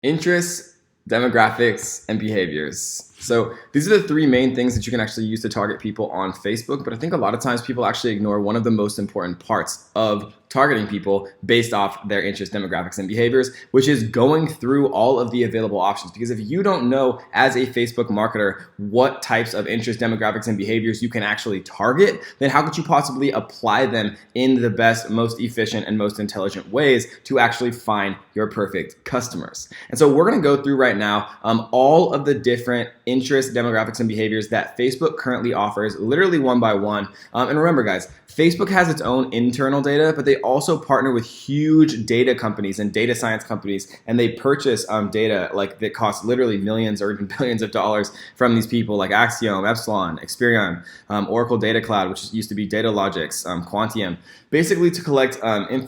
Interests, demographics, and behaviors. So these are the three main things that you can actually use to target people on Facebook. But I think a lot of times people actually ignore one of the most important parts of targeting people based off their interests, demographics, and behaviors, which is going through all of the available options. Because if you don't know as a Facebook marketer what types of interests, demographics, and behaviors you can actually target, then how could you possibly apply them in the best, most efficient, and most intelligent ways to actually find your perfect customers? And so we're going to go through right now all of the different interests, demographics, and behaviors that Facebook currently offers, literally one by one. And remember, guys, Facebook has its own internal data, but they also partner with huge data companies and data science companies, and they purchase data like that costs literally millions or even billions of dollars from these people like Axiom, Epsilon, Experian, Oracle Data Cloud, which used to be Datalogix, Quantium, basically to collect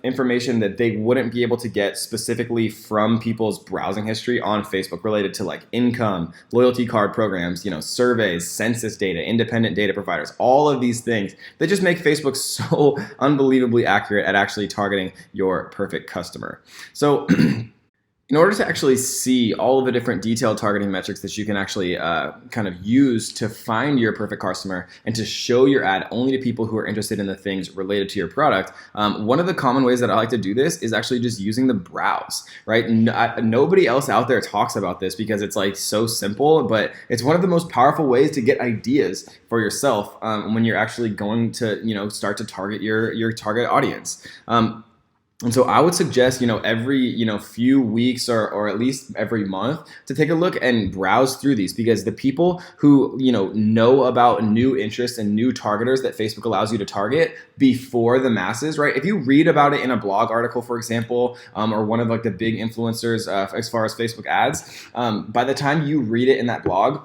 information that they wouldn't be able to get specifically from people's browsing history on Facebook related to like income, loyalty card programs, surveys, census data, independent data providers, all of these things that just make Facebook so unbelievably accurate at actually targeting your perfect customer. So in order to actually see all of the different detailed targeting metrics that you can actually kind of use to find your perfect customer and to show your ad only to people who are interested in the things related to your product, one of the common ways that I like to do this is actually just using the browse, right? Nobody else out there talks about this because it's like so simple, but it's one of the most powerful ways to get ideas for yourself when you're actually going to, start to target your target audience. And so I would suggest, every, few weeks or at least every month to take a look and browse through these, because the people who, know about new interests and new targeters that Facebook allows you to target before the masses, right? If you read about it in a blog article, for example, or one of like the big influencers as far as Facebook ads, by the time you read it in that blog,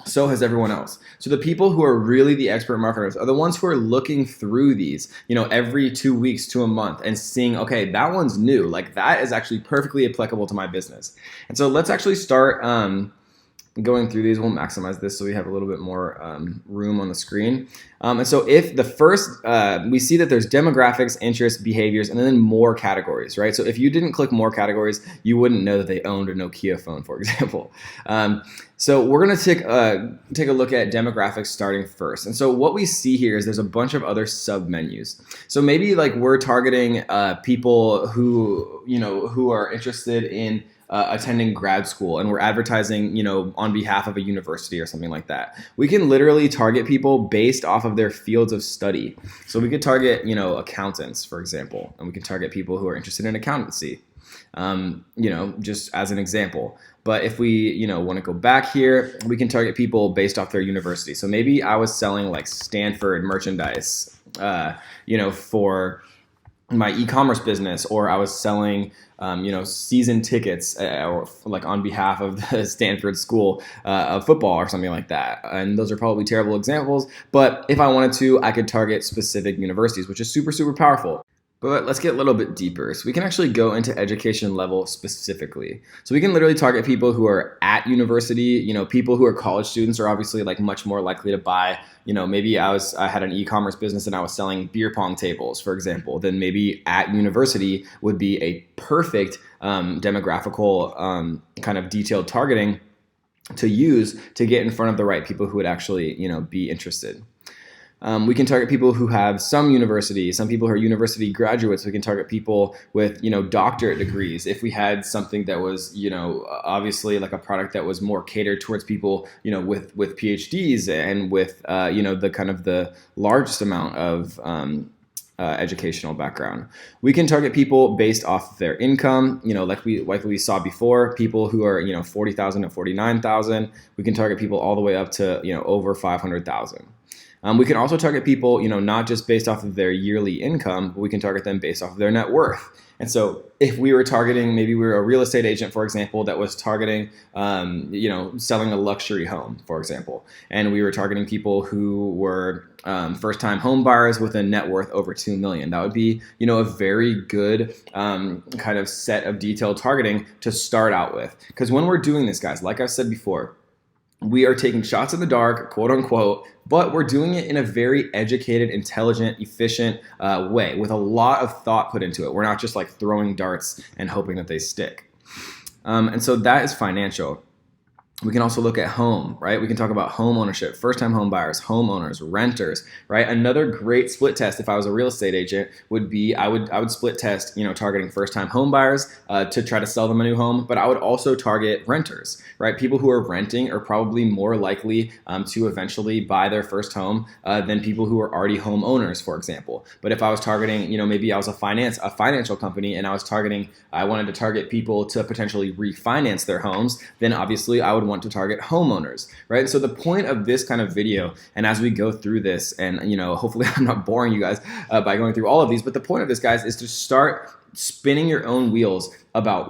so has everyone else. So the people who are really the expert marketers are the ones who are looking through these, every 2 weeks to a month and seeing, okay, that one's new. Like that is actually perfectly applicable to my business. And so let's actually start going through these. We'll maximize this so we have a little bit more room on the screen. And so if the first, we see that there's demographics, interests, behaviors, and then more categories, right? So if you didn't click more categories, you wouldn't know that they owned a Nokia phone, for example. So we're going to take a look at demographics starting first. And so what we see here is there's a bunch of other sub menus. So maybe like we're targeting people who, who are interested in attending grad school, and we're advertising, on behalf of a university or something like that. We can literally target people based off of their fields of study. So we could target, accountants, for example, and we can target people who are interested in accountancy, just as an example. But if we, want to go back here, we can target people based off their university. So maybe I was selling like Stanford merchandise, for my e-commerce business, or I was selling season tickets or like on behalf of the Stanford School of Football or something like that. And those are probably terrible examples, but if I wanted to, I could target specific universities, which is super, super powerful. But let's get a little bit deeper. So we can actually go into education level specifically. So we can literally target people who are at university, people who are college students are obviously like much more likely to buy, maybe I had an e-commerce business and I was selling beer pong tables, for example, then maybe at university would be a perfect demographical kind of detailed targeting to use to get in front of the right people who would actually, be interested. We can target people who have some university, some people who are university graduates. We can target people with, doctorate degrees. If we had something that was, obviously like a product that was more catered towards people, with PhDs and with, the kind of the largest amount of educational background. We can target people based off of their income, like we saw before, people who are, 40,000 to 49,000. We can target people all the way up to, over 500,000. We can also target people, not just based off of their yearly income, but we can target them based off of their net worth. And so if we were targeting, maybe we were a real estate agent, for example, that was targeting, selling a luxury home, for example, and we were targeting people who were first-time home buyers with a net worth over 2 million. That would be, a very good kind of set of detailed targeting to start out with. Because when we're doing this, guys, like I've said before, we are taking shots in the dark, quote unquote, but we're doing it in a very educated, intelligent, efficient way with a lot of thought put into it. We're not just like throwing darts and hoping that they stick. And so that is financial. We can also look at home, right? We can talk about home ownership, first-time home buyers, homeowners, renters, right? Another great split test, if I was a real estate agent, would be I would split test, targeting first-time home buyers to try to sell them a new home, but I would also target renters, right? People who are renting are probably more likely to eventually buy their first home than people who are already homeowners, for example. But if I was targeting, maybe I was a financial company and I wanted to target people to potentially refinance their homes, then obviously I would want to target homeowners, right? So the point of this kind of video, and as we go through this, and hopefully I'm not boring you guys by going through all of these, but the point of this, guys, is to start spinning your own wheels about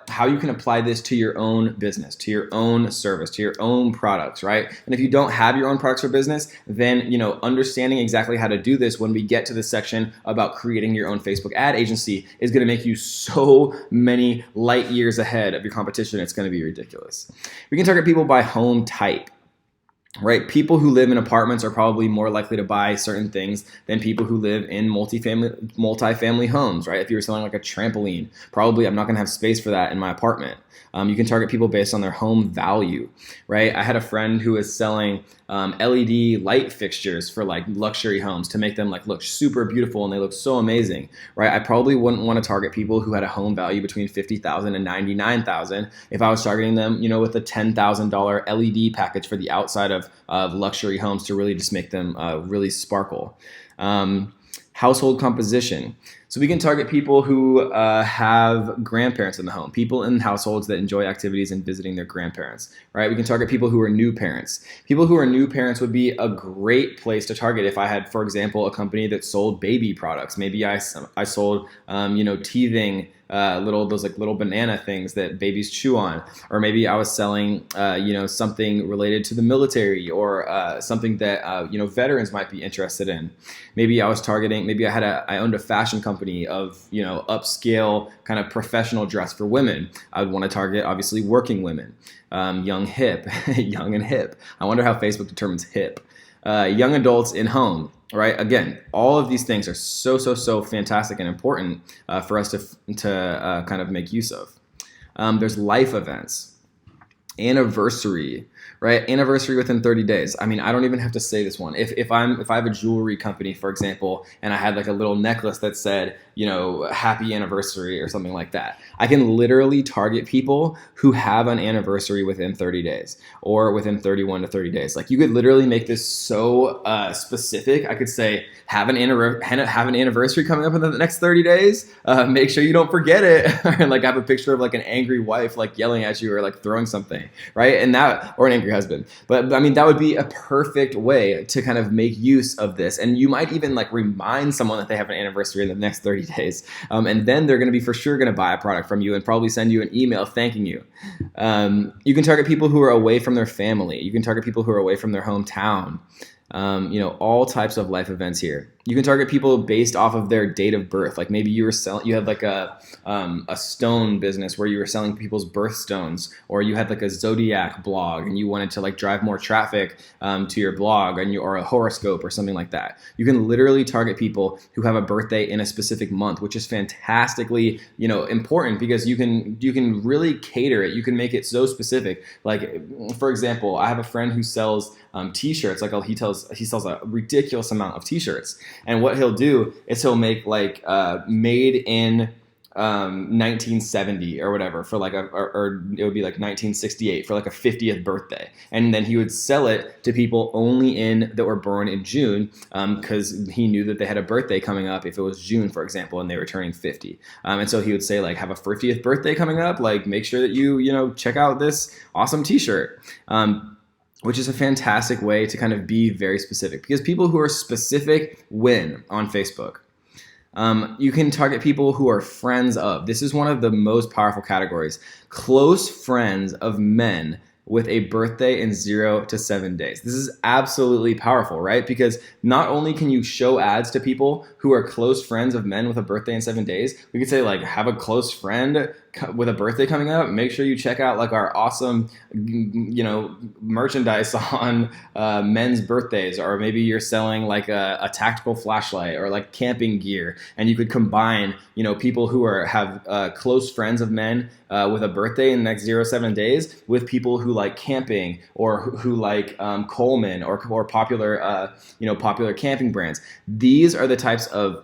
how you can apply this to your own business, to your own service, to your own products, right? And if you don't have your own products or business, then understanding exactly how to do this when we get to the section about creating your own Facebook ad agency is going to make you so many light years ahead of your competition. It's going to be ridiculous. We can target people by home type. Right? People who live in apartments are probably more likely to buy certain things than people who live in multi-family homes, right? If you were selling like a trampoline, probably I'm not going to have space for that in my apartment. You can target people based on their home value, right? I had a friend who was selling LED light fixtures for like luxury homes to make them like look super beautiful and they look so amazing, right? I probably wouldn't want to target people who had a home value between $50,000 and $99,000 if I was targeting them, with a $10,000 LED package for the outside of luxury homes to really just make them really sparkle. Household composition. So we can target people who have grandparents in the home, people in households that enjoy activities and visiting their grandparents, right? We can target people who are new parents. People who are new parents would be a great place to target if I had, for example, a company that sold baby products. Maybe I sold, teething, little banana things that babies chew on, or maybe I was selling, something related to the military or something that veterans might be interested in. Maybe I was targeting. Maybe I owned a fashion company of upscale kind of professional dress for women. I would want to target obviously working women, young and hip. I wonder how Facebook determines hip. Young adults in home. Right. Again, all of these things are so fantastic and important for us to kind of make use of. There's life events, anniversary, right? Anniversary within 30 days. I mean, I don't even have to say this one. If I have a jewelry company, for example, and I had like a little necklace that said, happy anniversary or something like that, I can literally target people who have an anniversary within 30 days or within 31 to 30 days. Like you could literally make this so specific. I could say, have an anniversary coming up in the next 30 days. Make sure you don't forget it. Or like have a picture of like an angry wife like yelling at you or like throwing something, right? Or an angry husband. But I mean, that would be a perfect way to kind of make use of this. And you might even like remind someone that they have an anniversary in the next 30 days. And then they're going to be for sure going to buy a product from you and probably send you an email thanking you. You can target people who are away from their family. You can target people who are away from their hometown. All types of life events here. You can target people based off of their date of birth. Like maybe you had like a stone business where you were selling people's birthstones, or you had like a zodiac blog and you wanted to like drive more traffic to your blog, or a horoscope or something like that. You can literally target people who have a birthday in a specific month, which is fantastically important because you can really cater it. You can make it so specific. Like for example, I have a friend who sells t-shirts. Like he sells a ridiculous amount of t-shirts. And what he'll do is he'll make like made in 1970 or whatever for like or it would be like 1968 for like a 50th birthday, and then he would sell it to people only that were born in June, because he knew that they had a birthday coming up if it was June, for example, and they were turning 50. And so he would say like, have a 50th birthday coming up, like make sure that you check out this awesome t-shirt. Which is a fantastic way to kind of be very specific, because people who are specific win on Facebook. You can target people who are friends of. This is one of the most powerful categories. Close friends of men with a birthday in 0 to 7 days. This is absolutely powerful, right? Because not only can you show ads to people who are close friends of men with a birthday in 7 days, we could say like, have a close friend with a birthday coming up, make sure you check out like our awesome, merchandise on men's birthdays, or maybe you're selling like a tactical flashlight or like camping gear, and you could combine, people who have close friends of men with a birthday in the next 0 to 7 days with people who like camping or who like Coleman or popular, popular camping brands. These are the types of,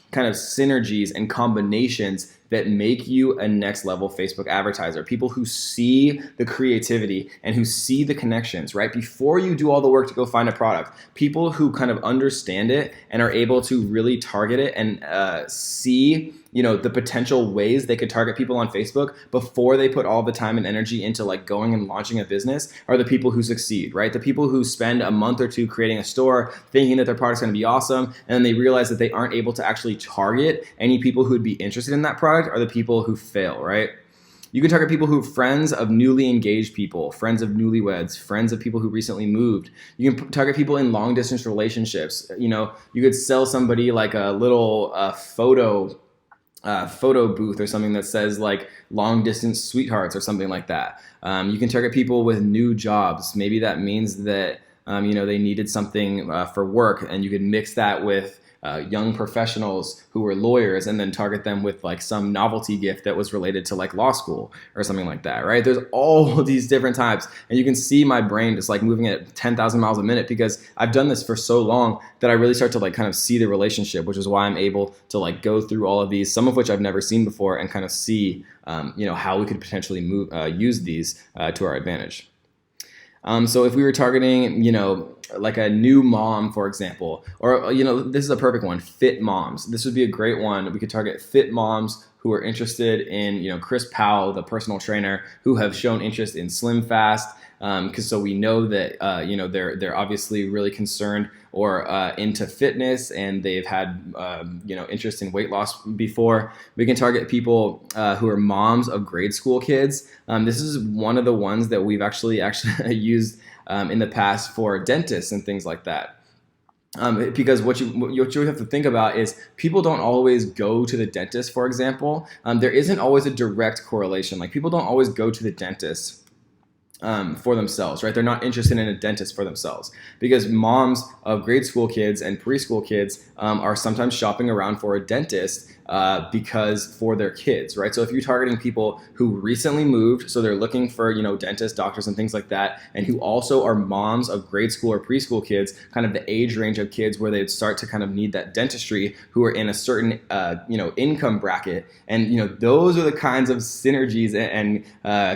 kind of synergies and combinations that make you a next level Facebook advertiser. People who see the creativity and who see the connections, right? Before you do all the work to go find a product, people who kind of understand it and are able to really target it and see the potential ways they could target people on Facebook before they put all the time and energy into like going and launching a business are the people who succeed, right? The people who spend a month or two creating a store thinking that their product's going to be awesome, and then they realize that they aren't able to actually target any people who would be interested in that product are the people who fail, right? You can target people who are friends of newly engaged people, friends of newlyweds, friends of people who recently moved. You can target people in long distance relationships. You could sell somebody like a little photo booth or something that says like long distance sweethearts or something like that. You can target people with new jobs. Maybe that means that they needed something for work, and you could mix that with young professionals who were lawyers and then target them with like some novelty gift that was related to like law school or something like that, right? There's all these different types, and you can see my brain just like moving at 10,000 miles a minute because I've done this for so long that I really start to like kind of see the relationship, which is why I'm able to like go through all of these, some of which I've never seen before, and kind of see how we could potentially use these to our advantage. So if we were targeting, like a new mom, for example, or, this is a perfect one, fit moms. This would be a great one. We could target fit moms who are interested in, Chris Powell, the personal trainer, who have shown interest in Slim Fast. So we know that, they're obviously really concerned or into fitness, and they've had, interest in weight loss before. We can target people who are moms of grade school kids. This is one of the ones that we've actually used in the past for dentists and things like that. Because what you have to think about is people don't always go to the dentist, for example. There isn't always a direct correlation. Like people don't always go to the dentist for themselves, right? They're not interested in a dentist for themselves, because moms of grade school kids and preschool kids are sometimes shopping around for a dentist because for their kids, right? So if you're targeting people who recently moved, so they're looking for, dentists, doctors, and things like that, and who also are moms of grade school or preschool kids, kind of the age range of kids where they'd start to kind of need that dentistry, who are in a certain, income bracket. And, those are the kinds of synergies and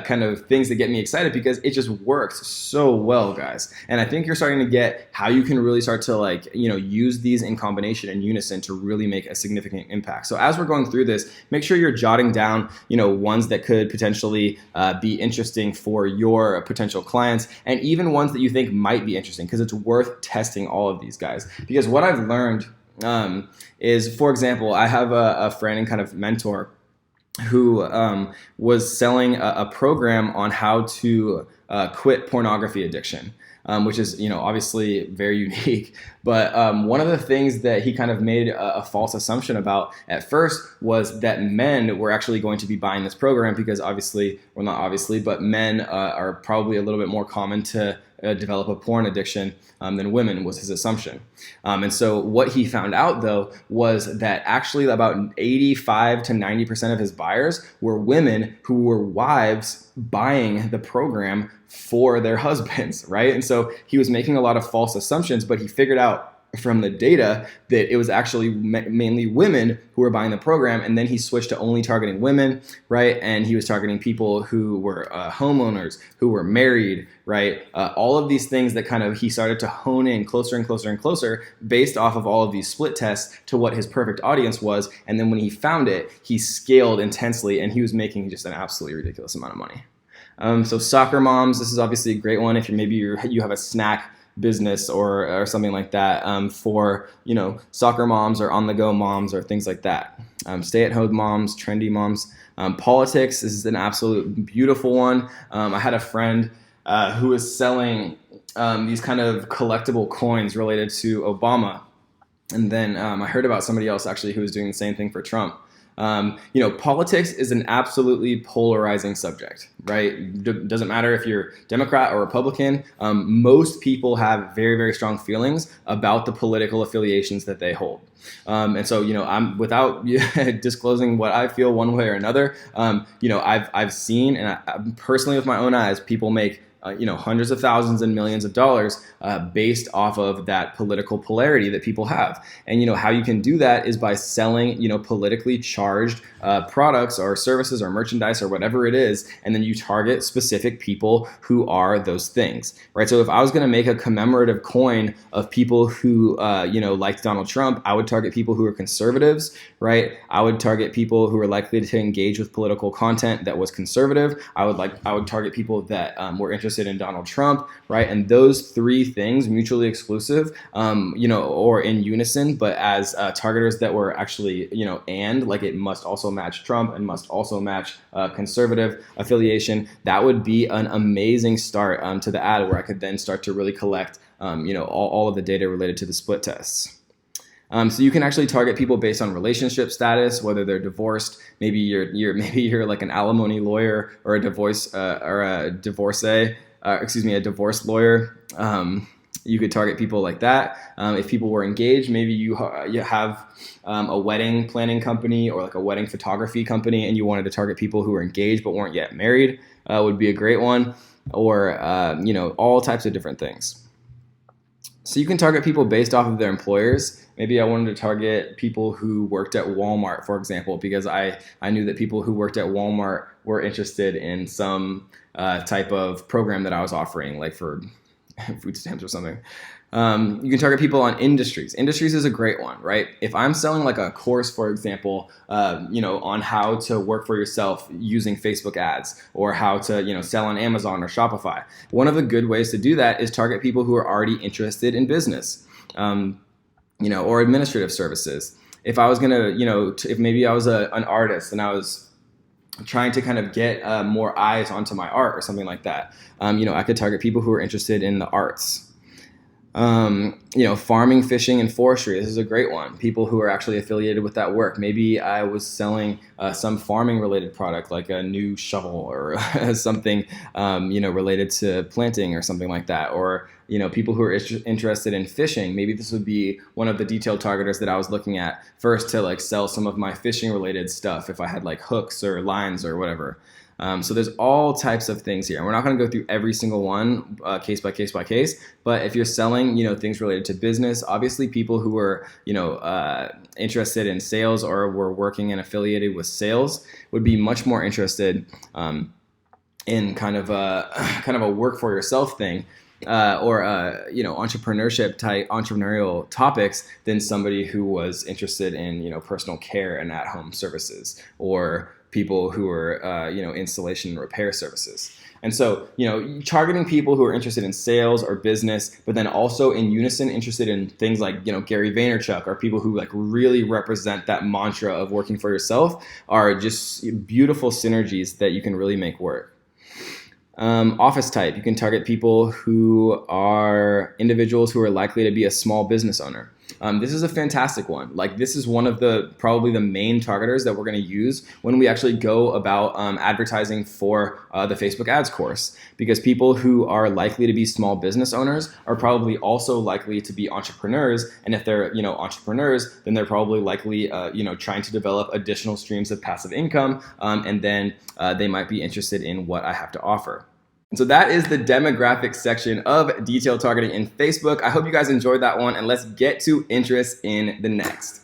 kind of things that get me excited, because it just works so well, guys. And I think you're starting to get how you can really start to like, use these in combination in unison to really make a significant impact. So as we're going through this, make sure you're jotting down, ones that could potentially be interesting for your potential clients, and even ones that you think might be interesting, because it's worth testing all of these, guys. Because what I've learned is, for example, I have a friend and kind of mentor who was selling a program on how to quit pornography addiction. Which is, obviously very unique. But one of the things that he kind of made a false assumption about at first was that men were actually going to be buying this program, because obviously, well, not obviously, but men are probably a little bit more common to develop a porn addiction than women, was his assumption. And so what he found out, though, was that actually about 85 to 90% of his buyers were women who were wives buying the program for their husbands, right? And so he was making a lot of false assumptions, but he figured out from the data that it was actually mainly women who were buying the program. And then he switched to only targeting women, right? And he was targeting people who were homeowners, who were married, right? All of these things that kind of he started to hone in closer and closer and closer based off of all of these split tests to what his perfect audience was. And then when he found it, he scaled intensely, and he was making just an absolutely ridiculous amount of money. So soccer moms, this is obviously a great one if you have a snack business or something like that for soccer moms or on-the-go moms or things like that. Stay-at-home moms, trendy moms. Politics, this is an absolute beautiful one. I had a friend who was selling these kind of collectible coins related to Obama. And then I heard about somebody else actually who was doing the same thing for Trump. Politics is an absolutely polarizing subject, right? Doesn't matter if you're Democrat or Republican. Most people have very, very strong feelings about the political affiliations that they hold. And so, I'm without disclosing what I feel one way or another. I've seen, and I personally with my own eyes, people make hundreds of thousands and millions of dollars based off of that political polarity that people have. And how you can do that is by selling politically charged products or services or merchandise or whatever it is, and then you target specific people who are those things, right? So if I was going to make a commemorative coin of people who liked Donald Trump, I would target people who are conservatives, right? I would target people who are likely to engage with political content that was conservative. I would target people that were interested in Donald Trump, right? And those three things, mutually exclusive, or in unison, but as targeters that were actually, like it must also match Trump and must also match conservative affiliation. That would be an amazing start to the ad, where I could then start to really collect, all of the data related to the split tests. So you can actually target people based on relationship status, whether they're divorced. Maybe you're like an alimony lawyer or a divorce a divorce lawyer. You could target people like that. If people were engaged, maybe you have a wedding planning company or like a wedding photography company, and you wanted to target people who were engaged but weren't yet married. Would be a great one. Or all types of different things. So you can target people based off of their employers. Maybe I wanted to target people who worked at Walmart, for example, because I knew that people who worked at Walmart were interested in some type of program that I was offering, like for food stamps or something. You can target people on industries. Industries is a great one, right? If I'm selling like a course, for example, on how to work for yourself using Facebook ads, or how to, sell on Amazon or Shopify, one of the good ways to do that is target people who are already interested in business, or administrative services. If I was gonna, if maybe I was an artist and I was trying to kind of get more eyes onto my art or something like that, I could target people who are interested in the arts. Farming, fishing, and forestry. This is a great one. People who are actually affiliated with that work. Maybe I was selling some farming related product, like a new shovel or something, related to planting or something like that. Or, people who are interested in fishing. Maybe this would be one of the detailed targeters that I was looking at first to like sell some of my fishing related stuff if I had like hooks or lines or whatever. So there's all types of things here. And we're not going to go through every single one case by case by case. But if you're selling, things related to business, obviously people who are, interested in sales or were working and affiliated with sales would be much more interested in kind of a work for yourself thing. Or entrepreneurial topics than somebody who was interested in personal care and at-home services, or people who are installation and repair services. And so targeting people who are interested in sales or business, but then also in unison interested in things like Gary Vaynerchuk, or people who like really represent that mantra of working for yourself, are just beautiful synergies that you can really make work. Office type, you can target people who are individuals who are likely to be a small business owner. This is a fantastic one. Like, this is one of probably the main targeters that we're going to use when we actually go about advertising for the Facebook ads course, because people who are likely to be small business owners are probably also likely to be entrepreneurs. And if they're, entrepreneurs, then they're probably likely, trying to develop additional streams of passive income. And then they might be interested in what I have to offer. And so that is the demographics section of detailed targeting in Facebook. I hope you guys enjoyed that one, and let's get to interest in the next.